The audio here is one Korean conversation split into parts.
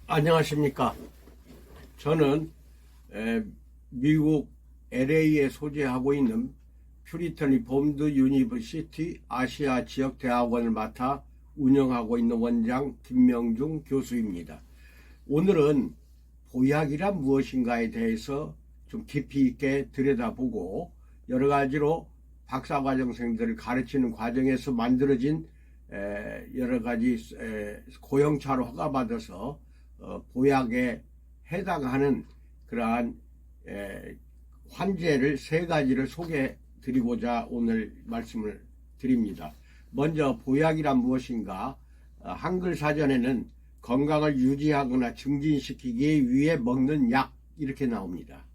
안녕하십니까. 저는 미국 LA에 소재하고 있는 퓨리턴 리폼드 유니버시티 아시아 지역 대학원을 맡아 운영하고 있는 원장 김명중 교수입니다. 오늘은 보약이란 무엇인가에 대해서 좀 깊이 있게 들여다보고 여러 가지로 박사과정생들을 가르치는 과정에서 만들어진 여러 가지 고형차로 허가받아서 보약에 해당하는 그러한 환제를 세 가지를 소개해 드리고자 오늘 말씀을 드립니다. 먼저 보약이란 무엇인가? 한글 사전에는 건강을 유지하거나 증진시키기 위해 먹는 약 이렇게 나옵니다.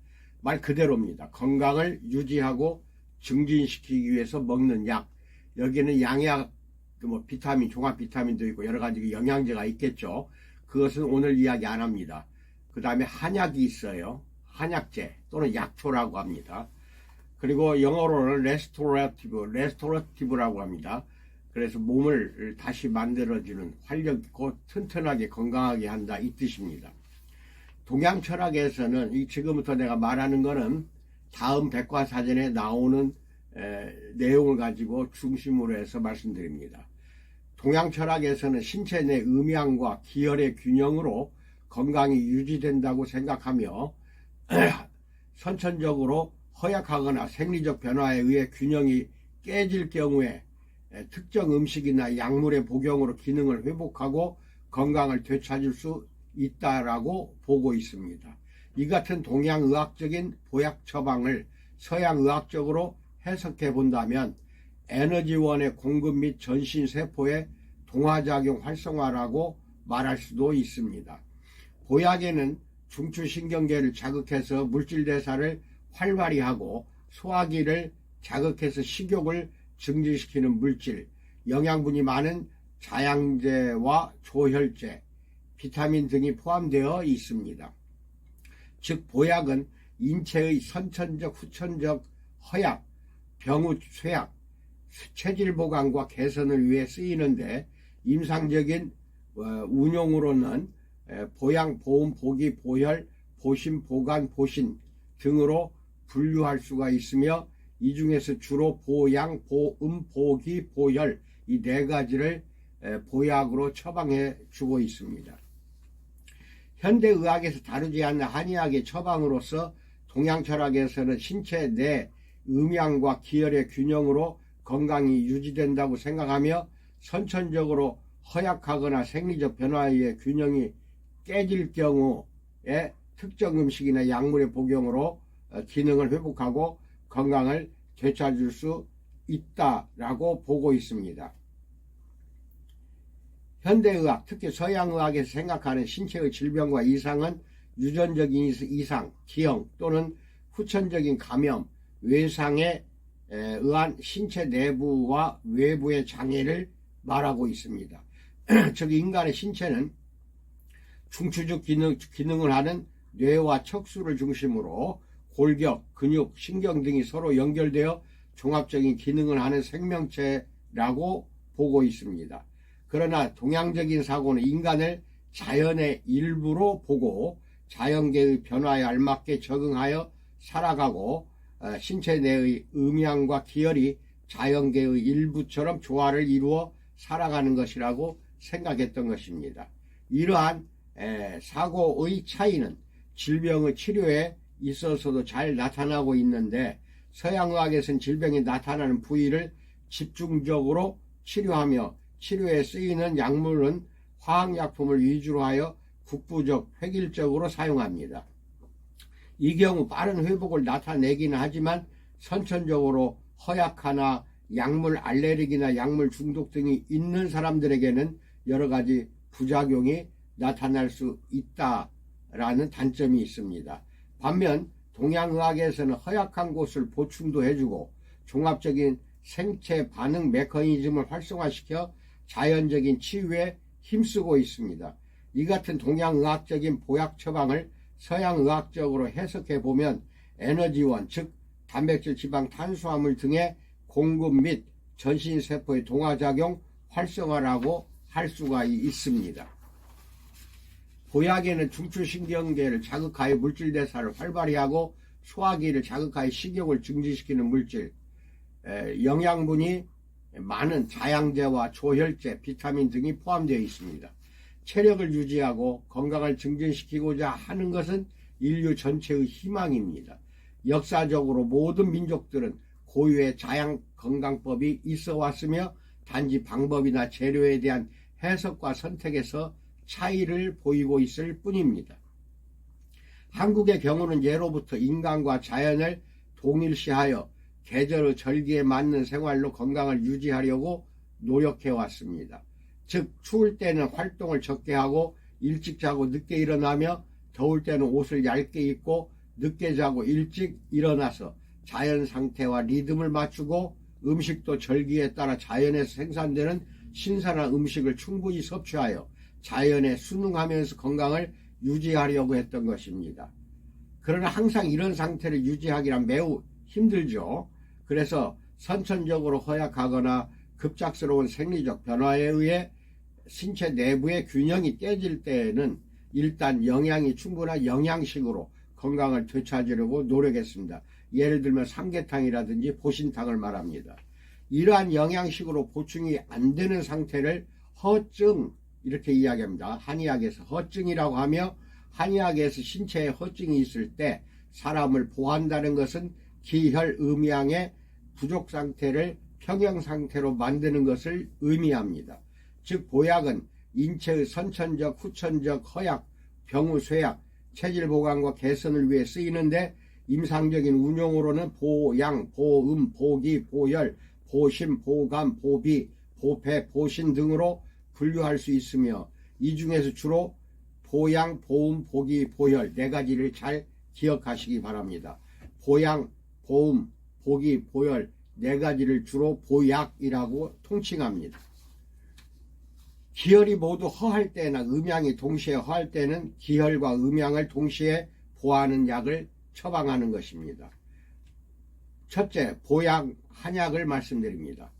말 그대로입니다. 건강을 유지하고 증진시키기 위해서 먹는 약. 여기는 양약, 비타민, 종합 비타민도 있고 여러 가지 영양제가 있겠죠. 그것은 오늘 이야기 안 합니다. 그 다음에 한약이 있어요. 한약제 또는 약초라고 합니다. 그리고 영어로는 레스토레티브라고 합니다. 그래서 몸을 다시 만들어주는, 활력 있고 튼튼하게 건강하게 한다, 이 뜻입니다. 동양 철학에서는 지금부터 내가 말하는 거는 다음 백과사전에 나오는 내용을 가지고 중심으로 해서 말씀드립니다. 동양 철학에서는 신체 내 음양과 기혈의 균형으로 건강이 유지된다고 생각하며 선천적으로 허약하거나 생리적 변화에 의해 균형이 깨질 경우에 특정 음식이나 약물의 복용으로 기능을 회복하고 건강을 되찾을 수 있다라고 보고 있습니다. 이 같은 동양의학적인 보약 처방을 서양의학적으로 해석해 본다면 에너지원의 공급 및 전신세포의 동화작용 활성화라고 말할 수도 있습니다. 보약에는 중추신경계를 자극해서 물질대사를 활발히 하고 소화기를 자극해서 식욕을 증진시키는 물질, 영양분이 많은 자양제와 조혈제, 비타민 등이 포함되어 있습니다. 즉 보약은 인체의 선천적, 후천적 허약, 병후 쇠약, 체질 보강과 개선을 위해 쓰이는데 임상적인 운용으로는 보양, 보음, 보기, 보혈, 보신, 보간, 보신 등으로 분류할 수가 있으며 이 중에서 주로 보양, 보음, 보기, 보혈 이 네 가지를 보약으로 처방해 주고 있습니다. 현대의학에서 다루지 않는 한의학의 처방으로서 동양철학에서는 신체 내 음양과 기혈의 균형으로 건강이 유지된다고 생각하며 선천적으로 허약하거나 생리적 변화에 의해 균형이 깨질 경우에 특정 음식이나 약물의 복용으로 기능을 회복하고 건강을 되찾을 수 있다라고 보고 있습니다. 현대의학, 특히 서양의학에서 생각하는 신체의 질병과 이상은 유전적인 이상, 기형 또는 후천적인 감염, 외상에 의한 신체 내부와 외부의 장애를 말하고 있습니다. 즉 인간의 신체는 중추적 기능을 하는 뇌와 척수를 중심으로 골격, 근육, 신경 등이 서로 연결되어 종합적인 기능을 하는 생명체라고 보고 있습니다. 그러나 동양적인 사고는 인간을 자연의 일부로 보고 자연계의 변화에 알맞게 적응하여 살아가고 신체 내의 음양과 기혈이 자연계의 일부처럼 조화를 이루어 살아가는 것이라고 생각했던 것입니다. 이러한 사고의 차이는 질병의 치료에 있어서도 잘 나타나고 있는데 서양의학에서는 질병이 나타나는 부위를 집중적으로 치료하며 치료에 쓰이는 약물은 화학약품을 위주로 하여 국부적, 획일적으로 사용합니다. 이 경우 빠른 회복을 나타내기는 하지만 선천적으로 허약하나 약물 알레르기나 약물 중독 등이 있는 사람들에게는 여러 가지 부작용이 나타날 수 있다라는 단점이 있습니다. 반면 동양의학에서는 허약한 곳을 보충도 해주고 종합적인 생체 반응 메커니즘을 활성화시켜 자연적인 치유에 힘쓰고 있습니다. 이 같은 동양의학적인 보약 처방을 서양의학적으로 해석해보면 에너지원, 즉 단백질, 지방, 탄수화물 등의 공급 및 전신세포의 동화작용 활성화라고 할 수가 있습니다. 보약에는 중추신경계를 자극하여 물질 대사를 활발히 하고 소화기를 자극하여 식욕을 증진시키는 물질, 영양분이 많은 자양제와 조혈제, 비타민 등이 포함되어 있습니다. 체력을 유지하고 건강을 증진시키고자 하는 것은 인류 전체의 희망입니다. 역사적으로 모든 민족들은 고유의 자양 건강법이 있어 왔으며 단지 방법이나 재료에 대한 해석과 선택에서 차이를 보이고 있을 뿐입니다. 한국의 경우는 예로부터 인간과 자연을 동일시하여 계절의 절기에 맞는 생활로 건강을 유지하려고 노력해 왔습니다. 즉 추울 때는 활동을 적게 하고 일찍 자고 늦게 일어나며 더울 때는 옷을 얇게 입고 늦게 자고 일찍 일어나서 자연 상태와 리듬을 맞추고 음식도 절기에 따라 자연에서 생산되는 신선한 음식을 충분히 섭취하여 자연에 순응하면서 건강을 유지하려고 했던 것입니다. 그러나 항상 이런 상태를 유지하기란 매우 힘들죠. 그래서 선천적으로 허약하거나 급작스러운 생리적 변화에 의해 신체 내부의 균형이 깨질 때에는 일단 영양이 충분한 영양식으로 건강을 되찾으려고 노력했습니다. 예를 들면 삼계탕이라든지 보신탕을 말합니다. 이러한 영양식으로 보충이 안 되는 상태를 허증, 이렇게 이야기합니다. 한의학에서 허증이라고 하며, 한의학에서 신체에 허증이 있을 때 사람을 보호한다는 것은 기혈 음양의 부족 상태를 평형 상태로 만드는 것을 의미합니다. 즉 보약은 인체의 선천적, 후천적 허약, 병의 쇠약, 체질 보강과 개선을 위해 쓰이는데 임상적인 운용으로는 보양, 보음, 보기, 보혈, 보심, 보감, 보비, 보패, 보신 등으로 분류할 수 있으며 이 중에서 주로 보양, 보음, 보기, 보혈 네 가지를 잘 기억하시기 바랍니다. 보양, 보음, 보기, 보혈 네 가지를 주로 보약이라고 통칭합니다. 기혈이 모두 허할 때나 음양이 동시에 허할 때는 기혈과 음양을 동시에 보하는 약을 처방하는 것입니다. 첫째, 보양 한약을 말씀드립니다.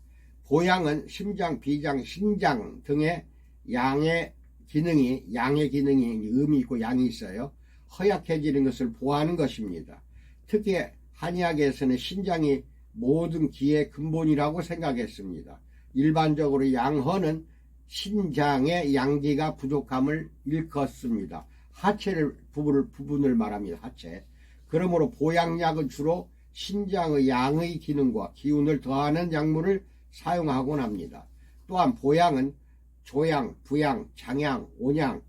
보양은 심장, 비장, 신장 등의 양의 기능이 음이 있고 양이 있어요. 허약해지는 것을 보호하는 것입니다. 특히 한의학에서는 신장이 모든 기의 근본이라고 생각했습니다. 일반적으로 양허는 신장의 양기가 부족함을 일컫습니다. 하체를 부분을 말합니다. 하체. 그러므로 보양약은 주로 신장의 양의 기능과 기운을 더하는 약물을 사용하곤 합니다. 또한 보양은 조양, 부양, 장양, 온양,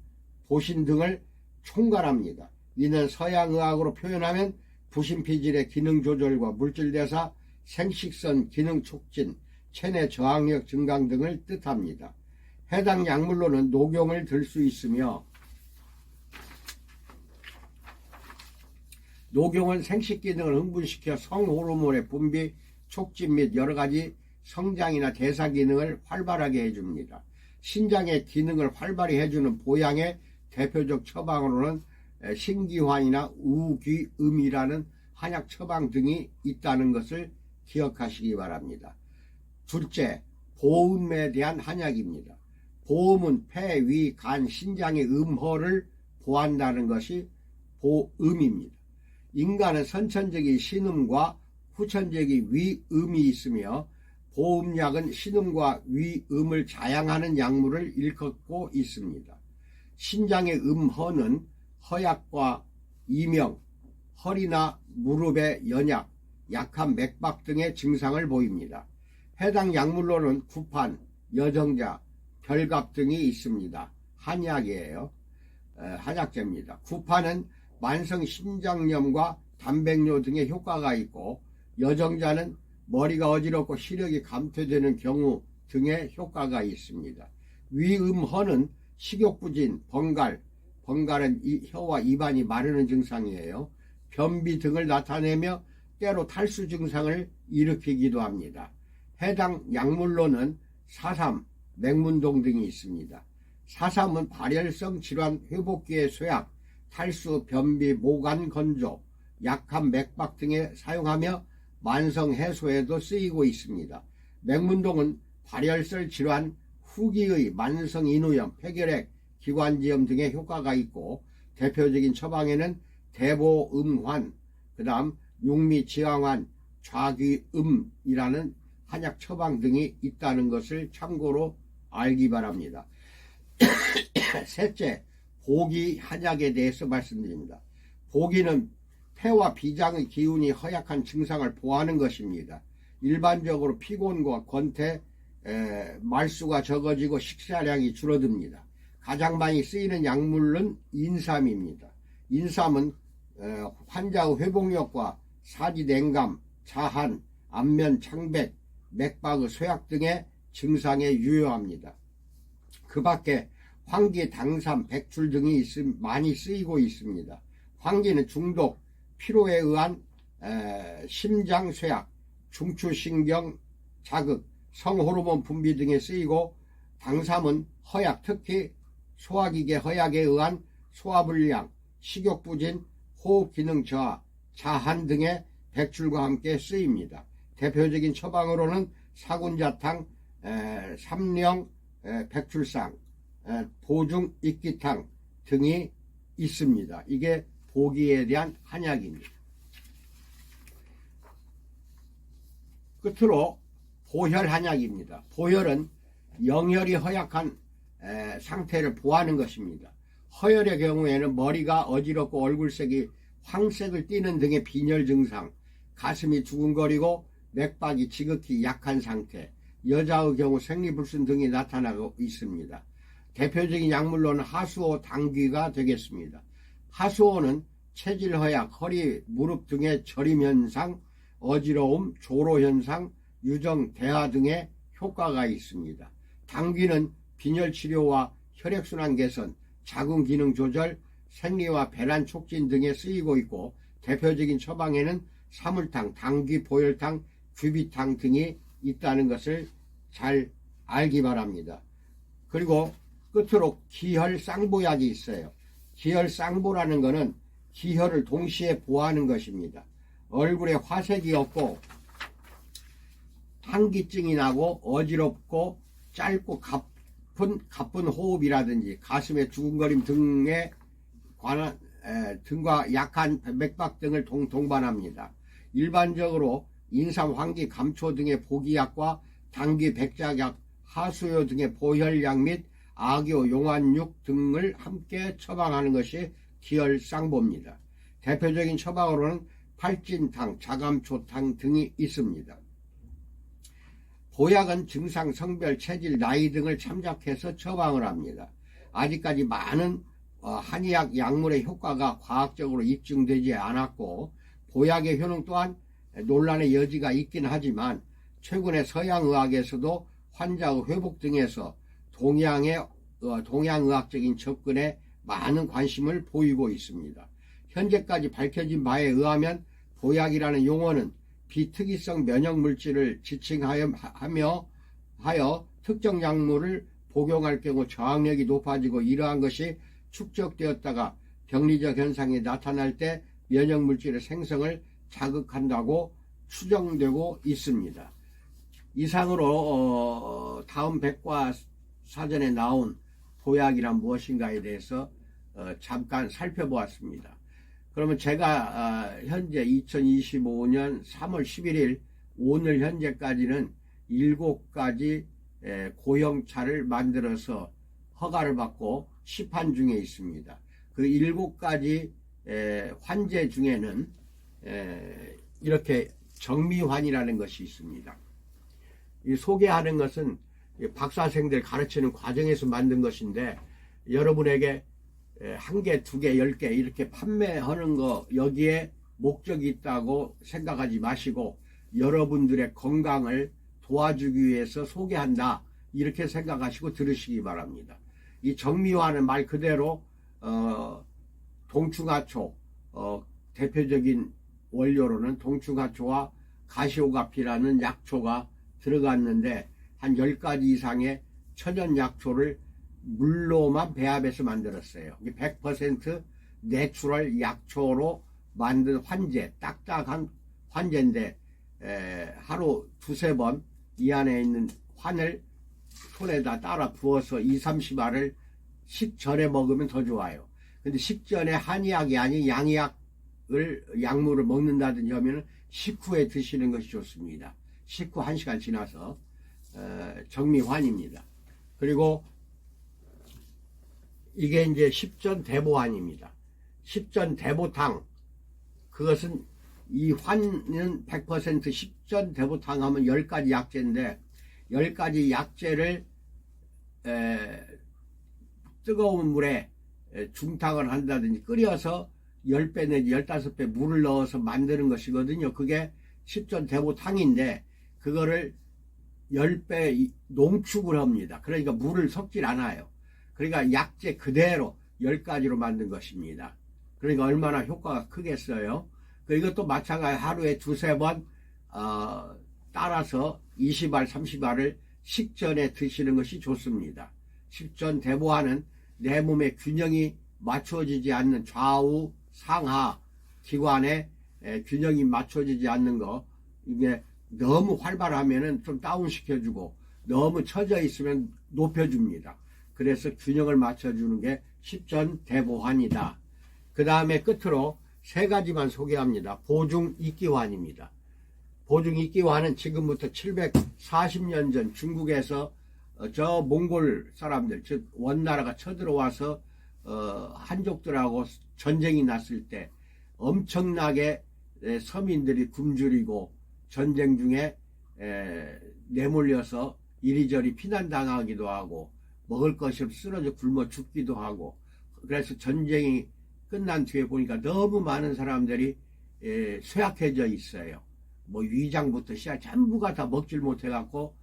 보신 등을 총괄합니다. 이는 서양의학으로 표현하면 부신피질의 기능 조절과 물질대사, 생식선 기능 촉진, 체내 저항력 증강 등을 뜻합니다. 해당 약물로는 녹용을 들 수 있으며 녹용은 생식기능을 흥분시켜 성호르몬의 분비, 촉진 및 여러가지 성장이나 대사 기능을 활발하게 해줍니다. 신장의 기능을 활발히 해주는 보양의 대표적 처방으로는 신기환이나 우귀음이라는 한약 처방 등이 있다는 것을 기억하시기 바랍니다. 둘째, 보음에 대한 한약입니다. 보음은 폐, 위, 간, 신장의 음허를 보한다는 것이 보음입니다. 인간은 선천적인 신음과 후천적인 위음이 있으며 보음약은 신음과 위음을 자양하는 약물을 일컫고 있습니다. 신장의 음허는 허약과 이명, 허리나 무릎의 연약, 약한 맥박 등의 증상을 보입니다. 해당 약물로는 구판, 여정자, 별갑 등이 있습니다. 한약이에요. 한약제입니다. 구판은 만성 심장염과 단백뇨 등의 효과가 있고 여정자는 머리가 어지럽고 시력이 감퇴되는 경우 등의 효과가 있습니다. 위음허는 식욕부진, 번갈은 혀와 입안이 마르는 증상이에요. 변비 등을 나타내며 때로 탈수 증상을 일으키기도 합니다. 해당 약물로는 사삼, 맹문동 등이 있습니다. 사삼은 발열성 질환 회복기의 쇠약, 탈수, 변비, 모관 건조, 약한 맥박 등에 사용하며 만성 해소에도 쓰이고 있습니다. 맹문동은 발열성 질환 후기의 만성 인후염, 폐결핵, 기관지염 등의 효과가 있고, 대표적인 처방에는 대보음환, 그 다음 육미지황환, 좌귀음이라는 한약 처방 등이 있다는 것을 참고로 알기 바랍니다. 셋째, 보기 한약에 대해서 말씀드립니다. 보기는 폐와 비장의 기운이 허약한 증상을 보하는 것입니다. 일반적으로 피곤과 권태, 말수가 적어지고 식사량이 줄어듭니다. 가장 많이 쓰이는 약물은 인삼입니다. 인삼은 환자의 회복력과 사지 냉감, 자한, 안면 창백, 맥박의 쇠약 등의 증상에 유효합니다. 그 밖에 황기, 당삼, 백출 등이 많이 쓰이고 있습니다. 황기는 중독, 피로에 의한 심장 쇠약, 중추신경 자극, 성호르몬 분비 등에 쓰이고, 당삼은 허약, 특히 소화기계 허약에 의한 소화불량, 식욕부진, 호흡기능 저하, 자한 등의 백출과 함께 쓰입니다. 대표적인 처방으로는 사군자탕, 삼령, 백출상, 보중 익기탕 등이 있습니다. 이게 보기에 대한 한약입니다. 끝으로 보혈 한약입니다. 보혈은 영혈이 허약한 상태를 보하는 것입니다. 허혈의 경우에는 머리가 어지럽고 얼굴색이 황색을 띠는 등의 빈혈 증상, 가슴이 두근거리고 맥박이 지극히 약한 상태, 여자의 경우 생리불순 등이 나타나고 있습니다. 대표적인 약물로는 하수오, 당귀가 되겠습니다. 하수오는 체질 허약, 허리, 무릎 등의 저림 현상, 어지러움, 조로 현상, 유정, 대하 등의 효과가 있습니다. 당귀는 빈혈 치료와 혈액순환 개선, 자궁 기능 조절, 생리와 배란 촉진 등에 쓰이고 있고, 대표적인 처방에는 사물탕, 당귀, 보혈탕, 귀비탕 등이 있다는 것을 잘 알기 바랍니다. 그리고 끝으로 기혈 쌍보약이 있어요. 기혈 쌍보라는 것은 기혈을 동시에 보하는 것입니다. 얼굴에 화색이 없고 한기증이 나고 어지럽고 짧고 가쁜 호흡이라든지 가슴의 두근거림 등에 관한 등과 약한 맥박 등을 동반합니다. 일반적으로 인삼, 황기, 감초 등의 보기약과 당귀, 백작약, 하수요 등의 보혈약 및 악요, 용환육 등을 함께 처방하는 것이 기혈쌍보입니다. 대표적인 처방으로는 팔진탕, 자감초탕 등이 있습니다. 보약은 증상, 성별, 체질, 나이 등을 참작해서 처방을 합니다. 아직까지 많은 한의학 약물의 효과가 과학적으로 입증되지 않았고, 보약의 효능 또한 논란의 여지가 있긴 하지만, 최근에 서양의학에서도 환자의 회복 등에서 동양의학적인 접근에 많은 관심을 보이고 있습니다. 현재까지 밝혀진 바에 의하면 보약이라는 용어는 비특이성 면역물질을 지칭하여 특정 약물을 복용할 경우 저항력이 높아지고, 이러한 것이 축적되었다가 병리적 현상이 나타날 때 면역물질의 생성을 자극한다고 추정되고 있습니다. 이상으로 다음 백과사전에 나온 보약이란 무엇인가에 대해서 잠깐 살펴보았습니다. 그러면 제가 현재 2025년 3월 11일 오늘 현재까지는 7가지 고형차를 만들어서 허가를 받고 시판 중에 있습니다. 그 7가지 환제 중에는 이렇게 정미환이라는 것이 있습니다. 이 소개하는 것은 박사생들 가르치는 과정에서 만든 것인데, 여러분에게 1개, 2개, 10개 이렇게 판매하는 거 여기에 목적이 있다고 생각하지 마시고, 여러분들의 건강을 도와주기 위해서 소개한다 이렇게 생각하시고 들으시기 바랍니다. 이 정미화는 말 그대로 동충하초, 대표적인 원료로는 동충하초와 가시오가피라는 약초가 들어갔는데, 한 10가지 이상의 천연약초를 물로만 배합해서 만들었어요. 100% 내추럴 약초로 만든 환제, 딱딱한 환제인데, 하루 2~3번 이 안에 있는 환을 손에다 따라 부어서 2~30알을 식전에 먹으면 더 좋아요. 근데 식전에 한의학이 아닌 약물을 먹는다든지 하면 식후에 드시는 것이 좋습니다. 식후 1시간 지나서 정미환입니다. 그리고 이게 이제 십전대보환입니다. 십전대보탕, 그것은 이 환은 100% 십전대보탕 하면 10가지 약재인데 10가지 약재를 뜨거운 물에 중탕을 한다든지 끓여서 10배 내지 15배 물을 넣어서 만드는 것이거든요. 그게 십전대보탕인데 그거를 10배 농축을 합니다. 그러니까 물을 섞질 않아요. 그러니까 약재 그대로 10가지로 만든 것입니다. 그러니까 얼마나 효과가 크겠어요. 이것도 마찬가지 하루에 2~3번 따라서 20알 30알을 식전에 드시는 것이 좋습니다. 십전대보환은 내 몸의 균형이 맞춰지지 않는 좌우 상하 기관에 균형이 맞춰지지 않는 거, 이게 너무 활발하면은 좀 다운시켜주고 너무 처져 있으면 높여줍니다. 그래서 균형을 맞춰주는 게 십전대보환이다. 그 다음에 끝으로 3가지만 소개합니다. 보중익기환입니다. 보중익기환은 지금부터 740년 전 중국에서 저 몽골 사람들, 즉 원나라가 쳐들어와서 한족들하고 전쟁이 났을 때 엄청나게 서민들이 굶주리고 전쟁 중에 내몰려서 이리저리 피난당하기도 하고 먹을 것이 없어 쓰러져 굶어 죽기도 하고, 그래서 전쟁이 끝난 뒤에 보니까 너무 많은 사람들이 쇠약해져 있어요. 뭐 위장부터 시작 전부가 다 먹질 못해갖고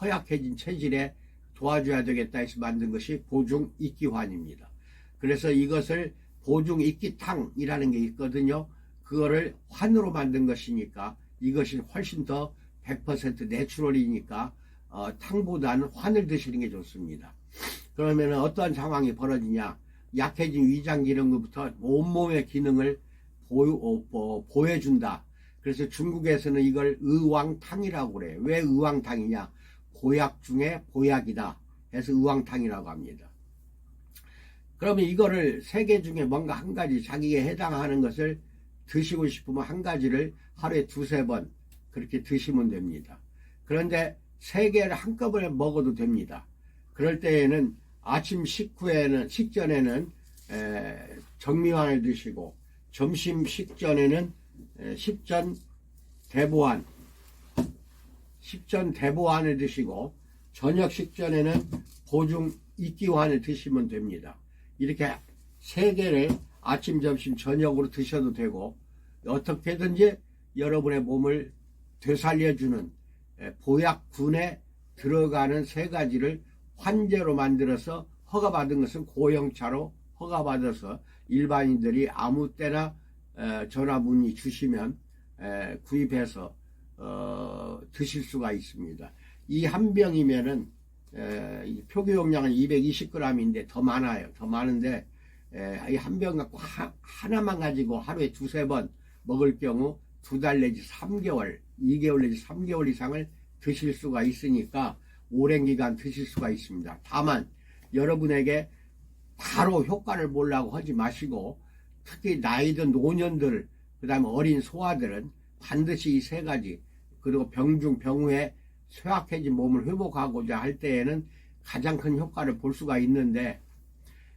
허약해진 체질에 도와줘야 되겠다 해서 만든 것이 보중익기환입니다. 그래서 이것을 보중익기탕이라는 게 있거든요. 그거를 환으로 만든 것이니까 이것이 훨씬 더 100% 내추럴이니까 탕보다는 환을 드시는 게 좋습니다. 그러면 어떠한 상황이 벌어지냐, 약해진 위장 기능부터 온몸의 기능을 보여준다. 그래서 중국에서는 이걸 의왕탕이라고 그래요. 왜 의왕탕이냐, 보약 중에 보약이다 해서 의왕탕이라고 합니다. 그러면 이거를 3개 중에 뭔가 한 가지 자기에 해당하는 것을 드시고 싶으면 한 가지를 하루에 2~3번 그렇게 드시면 됩니다. 그런데 3개를 한꺼번에 먹어도 됩니다. 그럴 때에는 아침 식전에는 정미환을 드시고, 점심 식전에는 십전대보환을 드시고, 저녁 식전에는 보중익기환을 드시면 됩니다. 이렇게 3개를 아침, 점심, 저녁으로 드셔도 되고, 어떻게든지 여러분의 몸을 되살려주는 보약군에 들어가는 3가지를 환제로 만들어서 허가받은 것은 고형차로 허가받아서 일반인들이 아무 때나 전화 문의 주시면 구입해서 드실 수가 있습니다. 이 한 병이면은 표기 용량은 220g인데 더 많아요. 더 많은데 이 한 병 갖고 하나만 가지고 하루에 2~3번 먹을 경우 2달 내지 3개월, 2개월 내지 3개월 이상을 드실 수가 있으니까 오랜 기간 드실 수가 있습니다. 다만 여러분에게 바로 효과를 보려고 하지 마시고, 특히 나이든 노년들, 그 다음에 어린 소아들은 반드시 이 3가지, 그리고 병중 병후에 쇠약해진 몸을 회복하고자 할 때에는 가장 큰 효과를 볼 수가 있는데,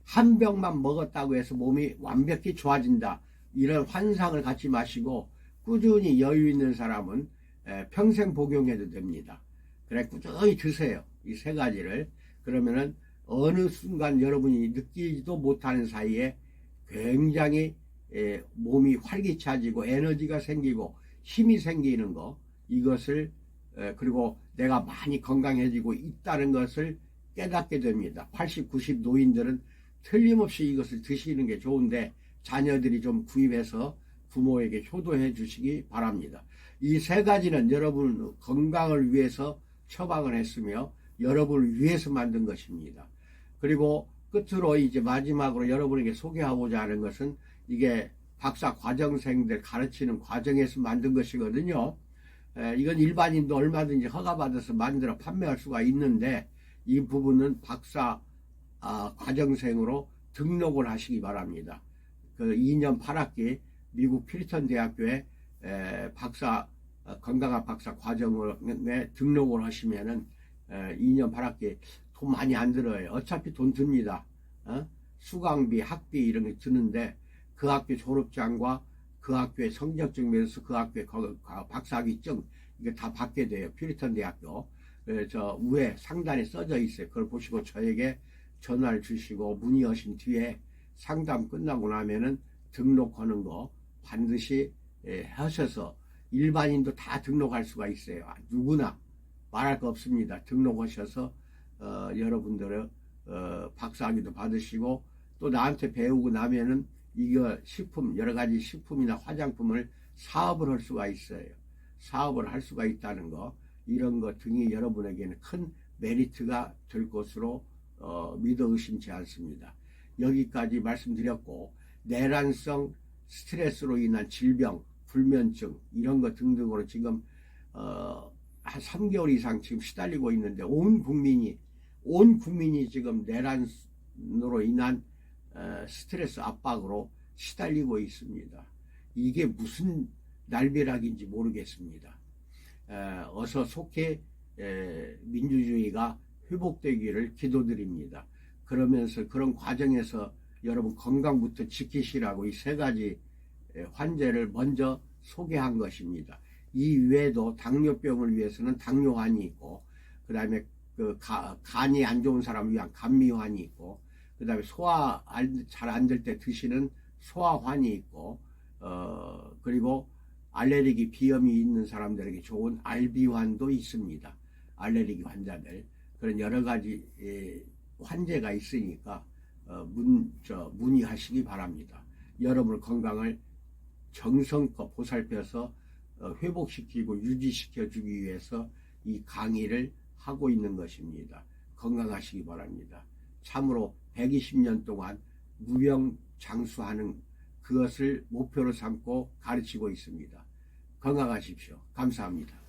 한 병만 먹었다고 해서 몸이 완벽히 좋아진다, 이런 환상을 갖지 마시고 꾸준히 여유 있는 사람은 평생 복용해도 됩니다. 그래 꾸준히 드세요. 이 3가지를. 그러면은 어느 순간 여러분이 느끼지도 못하는 사이에 굉장히 몸이 활기차지고 에너지가 생기고 힘이 생기는 거, 이것을 그리고 내가 많이 건강해지고 있다는 것을 깨닫게 됩니다. 80, 90 노인들은 틀림없이 이것을 드시는 게 좋은데 자녀들이 좀 구입해서 부모에게 효도해 주시기 바랍니다. 이 3가지는 여러분 건강을 위해서 처방을 했으며 여러분을 위해서 만든 것입니다. 그리고 끝으로 이제 마지막으로 여러분에게 소개하고자 하는 것은, 이게 박사 과정생들 가르치는 과정에서 만든 것이거든요. 이건 일반인도 얼마든지 허가받아서 만들어 판매할 수가 있는데, 이 부분은 박사 과정생으로 등록을 하시기 바랍니다. 그 2년 8학기 미국 필턴 대학교에 건강학 박사 과정에 등록을 하시면은 2년 8학기 돈 많이 안 들어요. 어차피 돈 듭니다. 수강비, 학비 이런 게 드는데 그 학교 졸업장과 그 학교의 성적증 면서 그 학교의 박사학위증 이게 다 받게 돼요. 필턴 대학교. 저 위에 상단에 써져 있어요. 그걸 보시고 저에게 전화를 주시고 문의하신 뒤에 상담 끝나고 나면은 등록하는 거 반드시 하셔서 일반인도 다 등록할 수가 있어요. 누구나 말할 거 없습니다. 등록하셔서 여러분들의 박사학위도 받으시고 또 나한테 배우고 나면은 이거 식품 여러 가지 식품이나 화장품을 사업을 할 수가 있어요. 사업을 할 수가 있다는 거 이런 것 등이 여러분에게는 큰 메리트가 될 것으로 믿어 의심치 않습니다. 여기까지 말씀드렸고 내란성 스트레스로 인한 질병, 불면증 이런 것 등등으로 지금 한 3개월 이상 지금 시달리고 있는데 온 국민이 지금 내란으로 인한 스트레스 압박으로 시달리고 있습니다. 이게 무슨 날벼락인지 모르겠습니다. 어서 속히 민주주의가 회복되기를 기도드립니다. 그러면서 그런 과정에서 여러분 건강부터 지키시라고 이 세 가지 환제를 먼저 소개한 것입니다. 이 외에도 당뇨병을 위해서는 당뇨환이 있고 그 다음에 그 간이 안 좋은 사람을 위한 감미환이 있고 그 다음에 소화 잘 안 될 때 드시는 소화환이 있고 그리고 알레르기 비염이 있는 사람들에게 좋은 알비환도 있습니다. 알레르기 환자들 그런 여러 가지 환제가 있으니까 문의하시기 바랍니다. 여러분 건강을 정성껏 보살펴서 회복시키고 유지시켜 주기 위해서 이 강의를 하고 있는 것입니다. 건강하시기 바랍니다. 참으로 120년 동안 무병장수하는 그것을 목표로 삼고 가르치고 있습니다. 건강하십시오. 감사합니다.